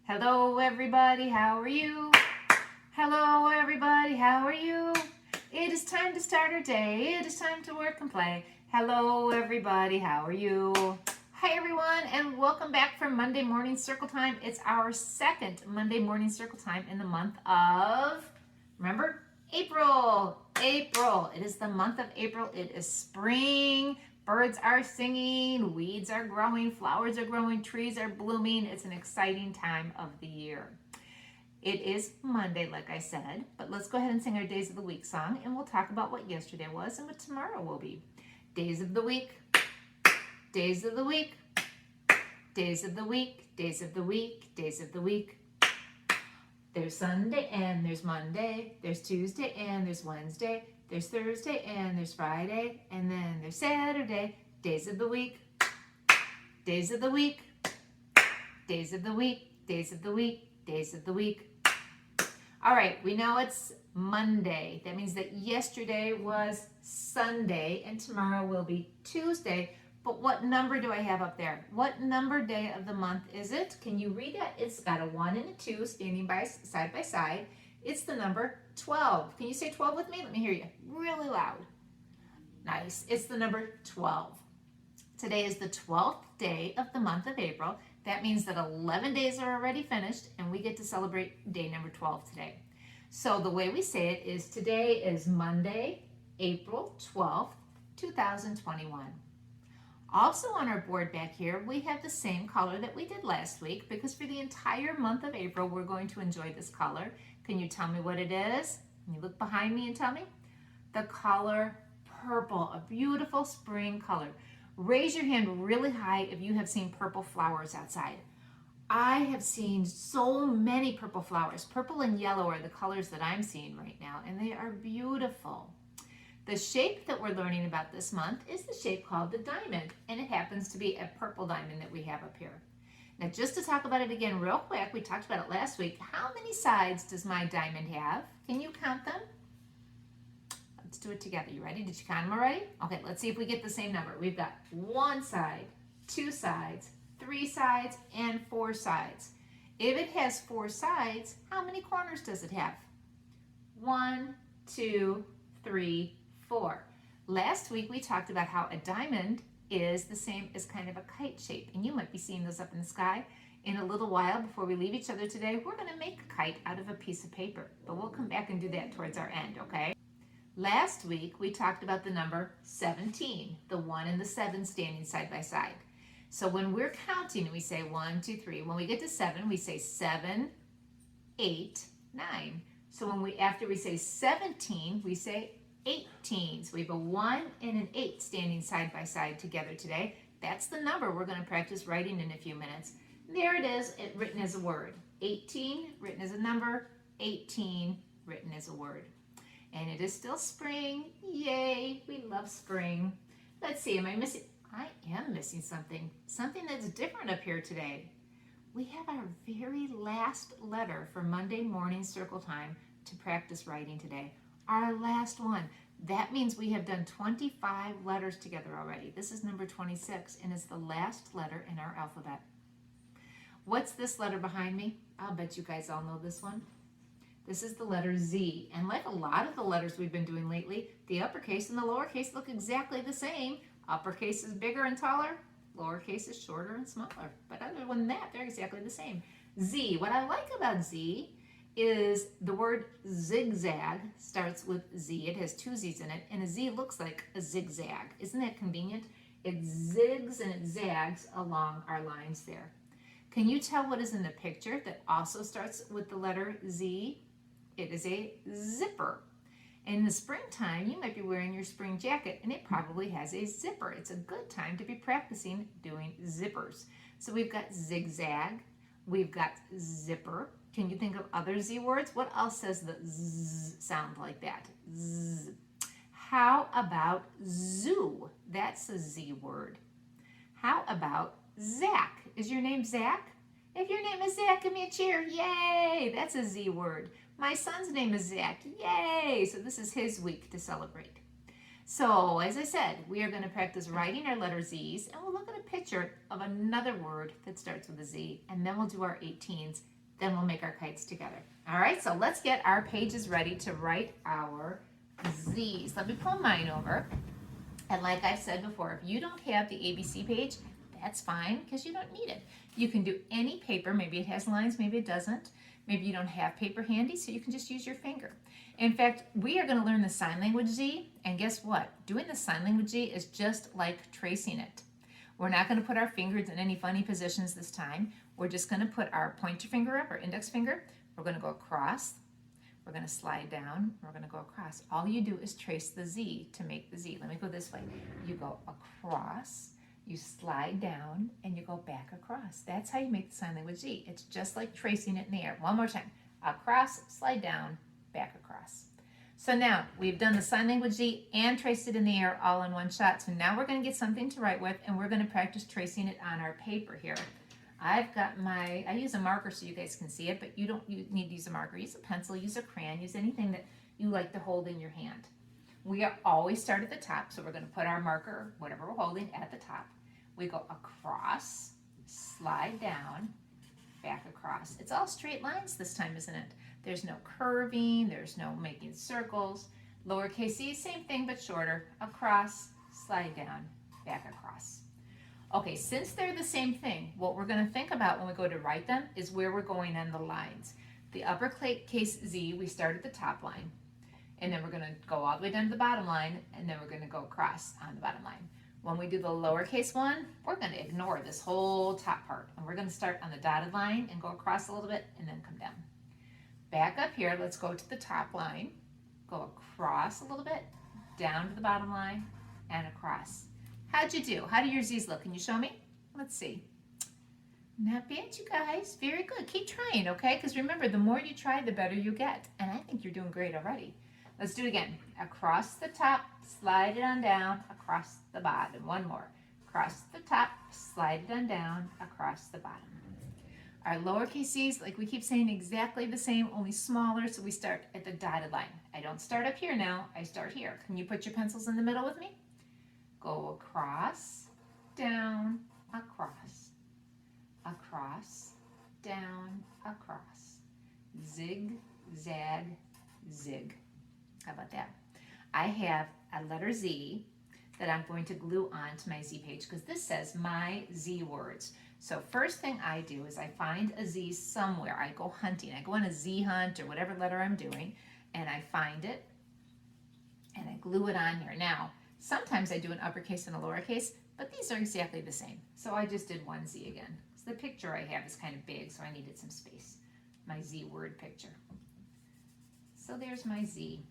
Hello everybody, how are you? Hello everybody, how are you? It is time to start our day. It is time to work and play. Hello everybody, how are you? Hi everyone, and welcome back from Monday Morning Circle Time. It's our second Monday Morning Circle Time in the month of, remember, April. April. It is the month of April. It is spring. Birds are singing, weeds are growing, flowers are growing, trees are blooming. It's an exciting time of the year. It is Monday, like I said, but let's go ahead and sing our Days of the Week song, and we'll talk about what yesterday was and what tomorrow will be. Days of the week, days of the week, days of the week, days of the week, days of the week. There's Sunday and there's Monday, there's Tuesday and there's Wednesday, there's Thursday and there's Friday, and then there's Saturday. Days of the week, days of the week, days of the week, days of the week, days of the week. All right, we know it's Monday. That means that yesterday was Sunday and tomorrow will be Tuesday. But what number do I have up there? What number day of the month is it? Can you read it? It's got a 1 and a 2 standing side by side. It's the number 12. Can you say 12 with me? Let me hear you really loud. Nice. It's the number 12. Today is the 12th day of the month of April. That means that 11 days are already finished and we get to celebrate day number 12 today. So the way we say it is today is Monday, April 12th, 2021. Also on our board back here, we have the same color that we did last week because for the entire month of April, we're going to enjoy this color. Can you tell me what it is? Can you look behind me and tell me? The color purple, a beautiful spring color. Raise your hand really high if you have seen purple flowers outside. I have seen so many purple flowers. Purple and yellow are the colors that I'm seeing right now, and they are beautiful. The shape that we're learning about this month is the shape called the diamond, and it happens to be a purple diamond that we have up here. Now, just to talk about it again real quick, we talked about it last week. How many sides does my diamond have? Can you count them? Let's do it together. You ready? Did you count them already? Okay, let's see if we get the same number. We've got 1 side, 2 sides, 3 sides, and 4 sides. If it has 4 sides, how many corners does it have? 1, 2, 3, 4. Last week we talked about how a diamond is the same as kind of a kite shape, and you might be seeing those up in the sky. In a little while, before we leave each other today, we're going to make a kite out of a piece of paper, but we'll come back and do that towards our end, okay? Last week we talked about the number 17, the 1 and the 7 standing side by side. So when we're counting, we say 1, 2, 3. When we get to 7, we say 7, 8, 9. So after we say 17, we say 18. So we have a 1 and an 8 standing side by side together today. That's the number we're going to practice writing in a few minutes. There it is, written as a word. 18 written as a number, 18 written as a word. And it is still spring. Yay, we love spring. Let's see, am I missing? I am missing something. Something that's different up here today. We have our very last letter for Monday Morning Circle Time to practice writing today. Our last one. That means we have done 25 letters together already. This is number 26, and it's the last letter in our alphabet. What's this letter behind me? I'll bet you guys all know this one. This is the letter Z, and like a lot of the letters we've been doing lately, the uppercase and the lowercase look exactly the same. Uppercase is bigger and taller, lowercase is shorter and smaller, but other than that, they're exactly the same. Z, what I like about Z is the word zigzag starts with Z. It has 2 Z's in it, and a Z looks like a zigzag. Isn't that convenient? It zigs and it zags along our lines there. Can you tell what is in the picture that also starts with the letter Z? It is a zipper. In the springtime, you might be wearing your spring jacket, and it probably has a zipper. It's a good time to be practicing doing zippers. So we've got zigzag, we've got zipper. Can you think of other Z words? What else says the Z sound like that? Z. How about zoo? That's a Z word. How about Zach? Is your name Zach? If your name is Zach, give me a cheer. Yay! That's a Z word. My son's name is Zach. Yay! So this is his week to celebrate. So, as I said, we are going to practice writing our letter Z's, and we'll look at a picture of another word that starts with a Z, and then we'll do our 18s Then we'll make our kites together. All right, so let's get our pages ready to write our Z's. Let me pull mine over. And like I said before, if you don't have the ABC page, that's fine because you don't need it. You can do any paper. Maybe it has lines, maybe it doesn't. Maybe you don't have paper handy, so you can just use your finger. In fact, we are going to learn the sign language Z, and guess what? Doing the sign language Z is just like tracing it. We're not going to put our fingers in any funny positions this time. We're just going to put our pointer finger up, our index finger. We're going to go across. We're going to slide down. We're going to go across. All you do is trace the Z to make the Z. Let me go this way. You go across, you slide down, and you go back across. That's how you make the sign language Z. It's just like tracing it in the air. One more time. Across, slide down, back across. So now we've done the sign language Z and traced it in the air all in one shot. So now we're going to get something to write with, and we're going to practice tracing it on our paper here. I've got I use a marker so you guys can see it, but you don't need to use a marker. Use a pencil, use a crayon, use anything that you like to hold in your hand. We always start at the top, so we're going to put our marker, whatever we're holding, at the top. We go across, slide down, back across. It's all straight lines this time, isn't it? There's no curving, there's no making circles. Lowercase c, same thing but shorter. Across, slide down, back across. Okay, since they're the same thing, what we're going to think about when we go to write them is where we're going on the lines. The uppercase Z, we start at the top line, and then we're going to go all the way down to the bottom line, and then we're going to go across on the bottom line. When we do the lowercase one, we're going to ignore this whole top part, and we're going to start on the dotted line and go across a little bit and then come down. Back up here, let's go to the top line, go across a little bit, down to the bottom line, and across. How'd you do? How do your Z's look? Can you show me? Let's see. Not bad, you guys. Very good. Keep trying, okay? Because remember, the more you try, the better you get. And I think you're doing great already. Let's do it again. Across the top, slide it on down, across the bottom. One more. Across the top, slide it on down, across the bottom. Our lowercase C's, like we keep saying, exactly the same, only smaller, so we start at the dotted line. I don't start up here now, I start here. Can you put your pencils in the middle with me? Go across, down, across, across, down, across, zig, zag, zig. How about that? I have a letter Z that I'm going to glue onto my Z page because this says my Z words. So first thing I do is I find a Z somewhere. I go hunting. I go on a Z hunt or whatever letter I'm doing, and I find it, and I glue it on here. Now, sometimes I do an uppercase and a lowercase, but these are exactly the same. So I just did one Z again. So the picture I have is kind of big, so I needed some space. My Z word picture. So there's my Z.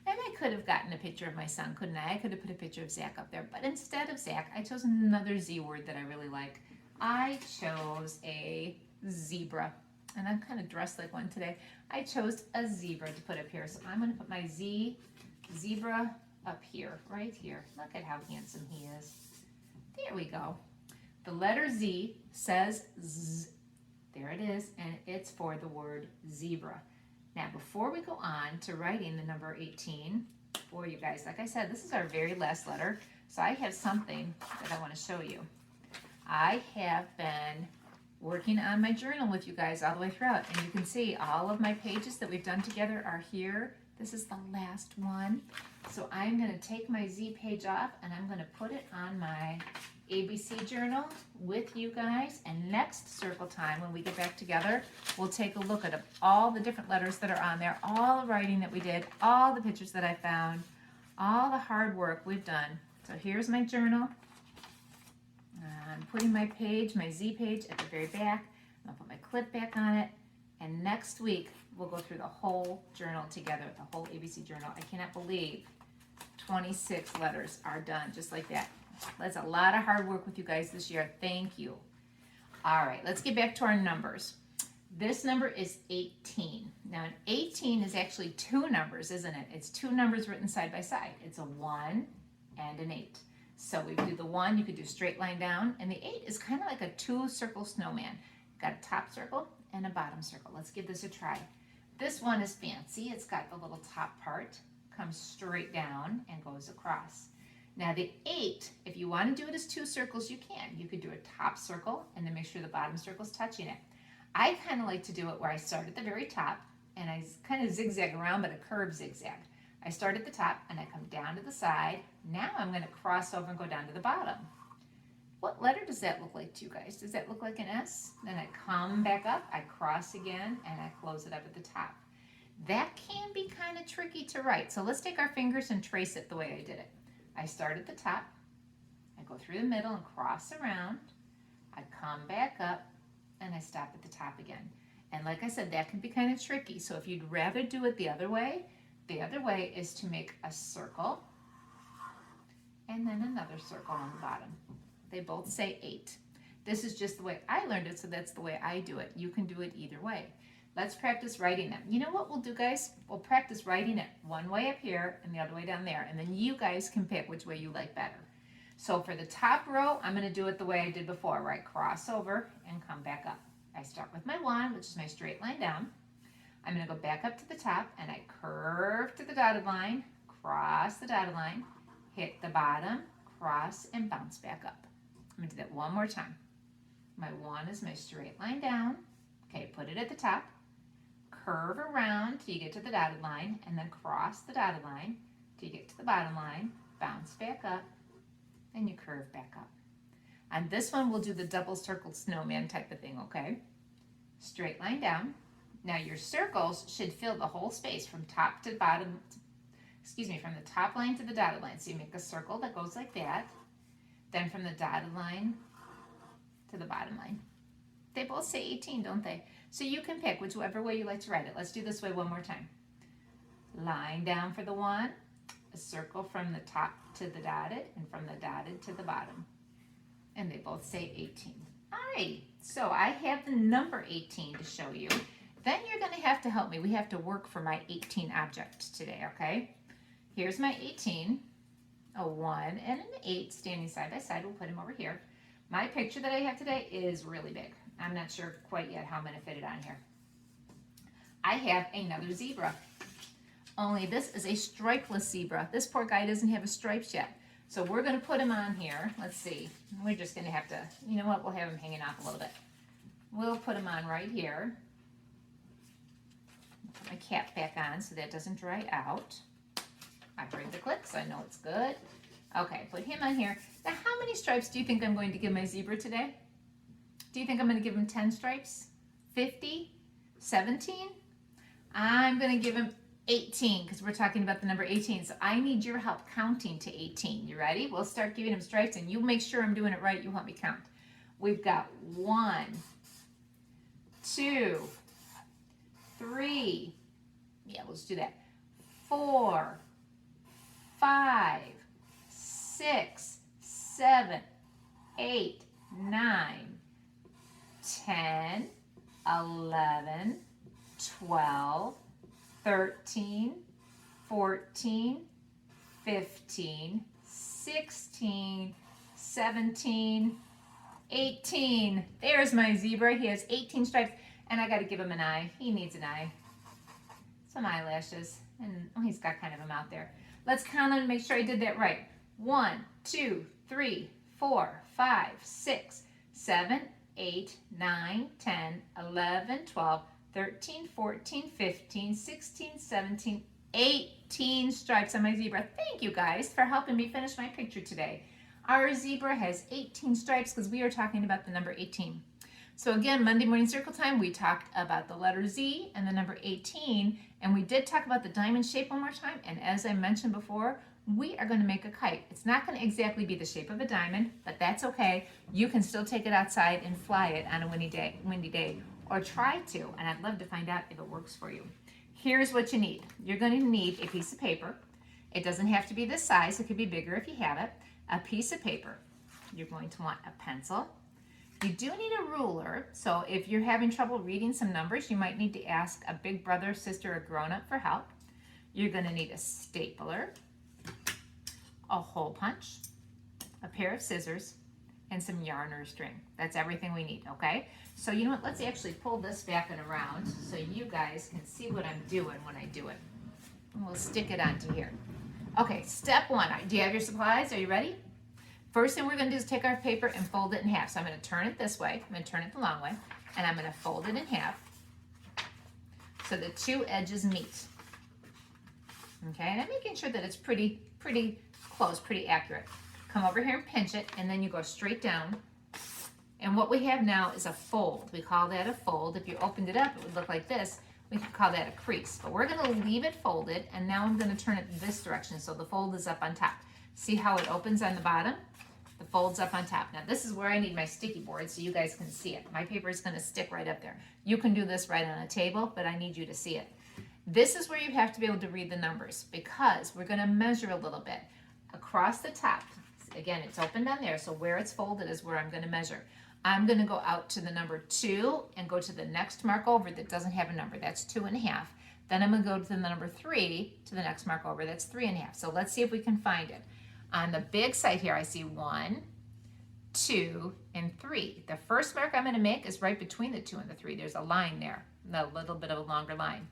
And I could have gotten a picture of my son, couldn't I? I could have put a picture of Zach up there, but instead of Zach, I chose another Z word that I really like. I chose a zebra, and I'm kind of dressed like one today. I chose a zebra to put up here, so I'm going to put my zebra up here, right here. Look at how handsome he is. There we go. The letter Z says Z. There it is, and it's for the word zebra. Now, before we go on to writing the number 18 for you guys, like I said, this is our very last letter, so I have something that I want to show you. I have been working on my journal with you guys all the way throughout, and you can see all of my pages that we've done together are here. This is the last one. So I'm going to take my Z page off, and I'm going to put it on my ABC journal with you guys. And next circle time, when we get back together, we'll take a look at all the different letters that are on there, all the writing that we did, all the pictures that I found, all the hard work we've done. So here's my journal. I'm putting my page, my Z page, at the very back. I'm going to put my clip back on it. And next week, we'll go through the whole journal together, the whole ABC journal. I cannot believe 26 letters are done just like that. That's a lot of hard work with you guys this year. Thank you. All right, let's get back to our numbers. This number is 18. Now, an 18 is actually two numbers, isn't it? It's two numbers written side by side. It's a 1 and an 8. So we do the 1, you could do straight line down, and the 8 is kind of like a 2-circle snowman. Got a top circle and a bottom circle. Let's give this a try. This one is fancy. It's got the little top part, comes straight down and goes across. Now the 8, if you want to do it as 2 circles, you can. You could do a top circle and then make sure the bottom circle is touching it. I kind of like to do it where I start at the very top and I kind of zigzag around, but a curved zigzag. I start at the top and I come down to the side. Now I'm going to cross over and go down to the bottom. What letter does that look like to you guys? Does that look like an S? Then I come back up, I cross again, and I close it up at the top. That can be kind of tricky to write. So let's take our fingers and trace it the way I did it. I start at the top, I go through the middle and cross around, I come back up, and I stop at the top again. And like I said, that can be kind of tricky. So if you'd rather do it the other way is to make a circle and then another circle on the bottom. They both say 8. This is just the way I learned it, so that's the way I do it. You can do it either way. Let's practice writing them. You know what we'll do, guys? We'll practice writing it one way up here and the other way down there, and then you guys can pick which way you like better. So for the top row, I'm going to do it the way I did before, where I cross over and come back up. I start with my 1, which is my straight line down. I'm going to go back up to the top, and I curve to the dotted line, cross the dotted line, hit the bottom, cross, and bounce back up. I'm going to do that one more time. My 1 is my straight line down. Okay, put it at the top. Curve around till you get to the dotted line, and then cross the dotted line till you get to the bottom line. Bounce back up, and you curve back up. On this one, we'll do the double circled snowman type of thing, okay? Straight line down. Now your circles should fill the whole space from top to bottom, from the top line to the dotted line. So you make a circle that goes like that. Then from the dotted line to the bottom line. They both say 18, don't they? So you can pick whichever way you like to write it. Let's do this way one more time. Line down for the 1, a circle from the top to the dotted, and from the dotted to the bottom. And they both say 18. All right, so I have the number 18 to show you. Then you're going to have to help me. We have to work for my 18 object today, okay? Here's my 18. A 1 and an 8 standing side by side. We'll put them over here. My picture that I have today is really big. I'm not sure quite yet how I'm going to fit it on here. I have another zebra. Only this is a stripeless zebra. This poor guy doesn't have his stripes yet. So we're going to put him on here. Let's see. We're just going to have to, you know what, we'll have him hanging off a little bit. We'll put him on right here. Put my cap back on so that doesn't dry out. I heard the click, so I know it's good. Okay, put him on here. Now, how many stripes do you think I'm going to give my zebra today? Do you think I'm going to give him 10 stripes? 50? 17? I'm going to give him 18 because we're talking about the number 18. So I need your help counting to 18. You ready? We'll start giving him stripes, and you make sure I'm doing it right. You help me count. We've got 1, 2, 3. Yeah, let's do that. 4, 5, 6, 7, 8, 9, 10, 11, 12, 13, 14, 15, 16, 17, 18. There's my zebra. He has 18 stripes, and I got to give him an eye. He needs an eye. Some eyelashes, and he's got kind of a mouth there. Let's count on and make sure I did that right. 1, 2, 3, 4, 5, 6, 7, 8, 9, 10, 11, 12, 13, 14, 15, 16, 17, 18 stripes on my zebra. Thank you guys for helping me finish my picture today. Our zebra has 18 stripes because we are talking about the number 18. So again, Monday morning circle time, we talked about the letter Z and the number 18, and we did talk about the diamond shape one more time. And as I mentioned before, we are going to make a kite. It's not going to exactly be the shape of a diamond, but that's okay. You can still take it outside and fly it on a windy day, or try to, and I'd love to find out if it works for you. Here's what you need. You're going to need a piece of paper. It doesn't have to be this size. It could be bigger if you have it. A piece of paper. You're going to want a pencil. You do need a ruler, so if you're having trouble reading some numbers, you might need to ask a big brother, sister, or grown-up for help. You're going to need a stapler, a hole punch, a pair of scissors, and some yarn or string. That's everything we need, okay? So you know what, let's actually pull this back and around so you guys can see what I'm doing when I do it. And we'll stick it onto here. Okay, step 1, do you have your supplies? Are you ready? First thing we're going to do is take our paper and fold it in half. So I'm going to turn it this way. I'm going to turn it the long way. and I'm going to fold it in half so the two edges meet. Okay, and I'm making sure that it's pretty close, pretty accurate. Come over here and pinch it, and then you go straight down. And what we have now is a fold. We call that a fold. If you opened it up, it would look like this. We could call that a crease. But we're going to leave it folded, and now I'm going to turn it this direction so the fold is up on top. See how it opens on the bottom? The fold's up on top. Now this is where I need my sticky board so you guys can see it. My paper is going to stick right up there. You can do this right on a table, but I need you to see it. This is where you have to be able to read the numbers because we're going to measure a little bit. Across the top, again, it's opened on there, so where it's folded is where I'm going to measure. I'm going to go out to the number 2 and go to the next mark over that doesn't have a number. That's 2.5. Then I'm going to go to the number 3 to the next mark over. That's 3.5. So let's see if we can find it. On the big side here, I see 1, 2, and 3. The first mark I'm going to make is right between the 2 and the 3. There's a line there, a little bit of a longer line.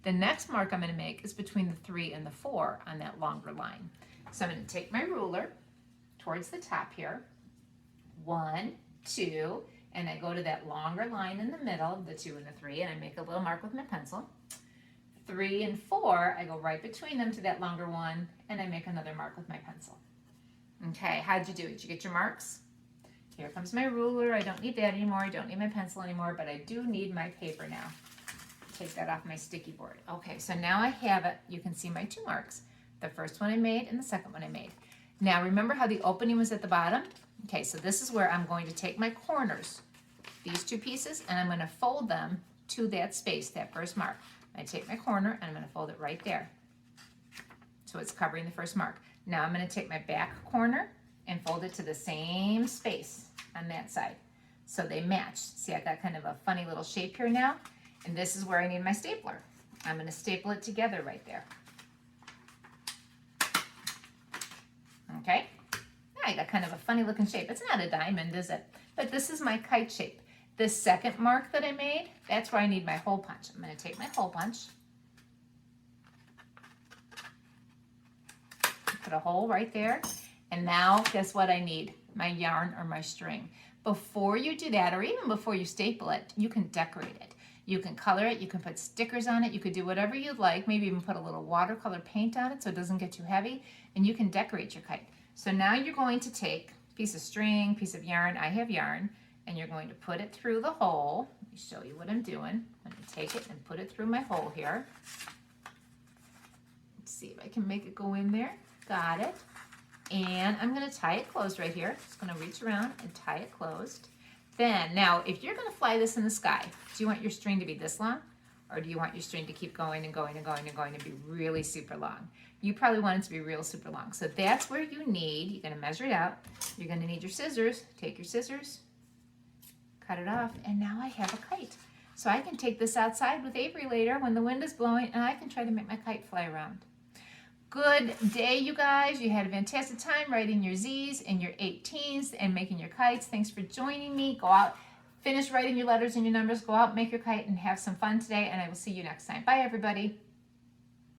The next mark I'm going to make is between the 3 and the 4 on that longer line. So I'm going to take my ruler towards the top here. 1, 2, and I go to that longer line in the middle of the 2 and the 3, and I make a little mark with my pencil. 3 and 4, I go right between them to that longer one, and I make another mark with my pencil. Okay, how'd you do it? Did you get your marks? Here comes my ruler. I don't need that anymore. I don't need my pencil anymore, but I do need my paper now. Take that off my sticky board. Okay, so now I have it. You can see my 2 marks. The first one I made and the second one I made. Now remember how the opening was at the bottom? Okay, so this is where I'm going to take my corners, these 2 pieces, and I'm going to fold them to that space, that first mark. I take my corner and I'm going to fold it right there. So it's covering the first mark. Now I'm going to take my back corner and fold it to the same space on that side. So they match. See, I got kind of a funny little shape here now. And this is where I need my stapler. I'm going to staple it together right there. Okay? Now I got kind of a funny looking shape. It's not a diamond, is it? But this is my kite shape. This second mark that I made, that's where I need my hole punch. I'm going to take my hole punch, put a hole right there, and now guess what I need? My yarn or my string. Before you do that, or even before you staple it, you can decorate it. You can color it, you can put stickers on it, you could do whatever you'd like, maybe even put a little watercolor paint on it so it doesn't get too heavy, and you can decorate your kite. So now you're going to take a piece of string, piece of yarn, I have yarn, and you're going to put it through the hole. Let me show you what I'm doing. I'm going to take it and put it through my hole here. Let's see if I can make it go in there. Got it. And I'm going to tie it closed right here. Just going to reach around and tie it closed. Then, now, if you're going to fly this in the sky, do you want your string to be this long? Or do you want your string to keep going and going and going and going and be really super long? You probably want it to be real super long. So that's where you need, you're going to measure it out. You're going to need your scissors. Take your scissors, cut it off, and now I have a kite. So I can take this outside with Avery later when the wind is blowing, and I can try to make my kite fly around. Good day, you guys. You had a fantastic time writing your Z's and your 18s and making your kites. Thanks for joining me. Go out, finish writing your letters and your numbers. Go out, make your kite, and have some fun today, and I will see you next time. Bye, everybody.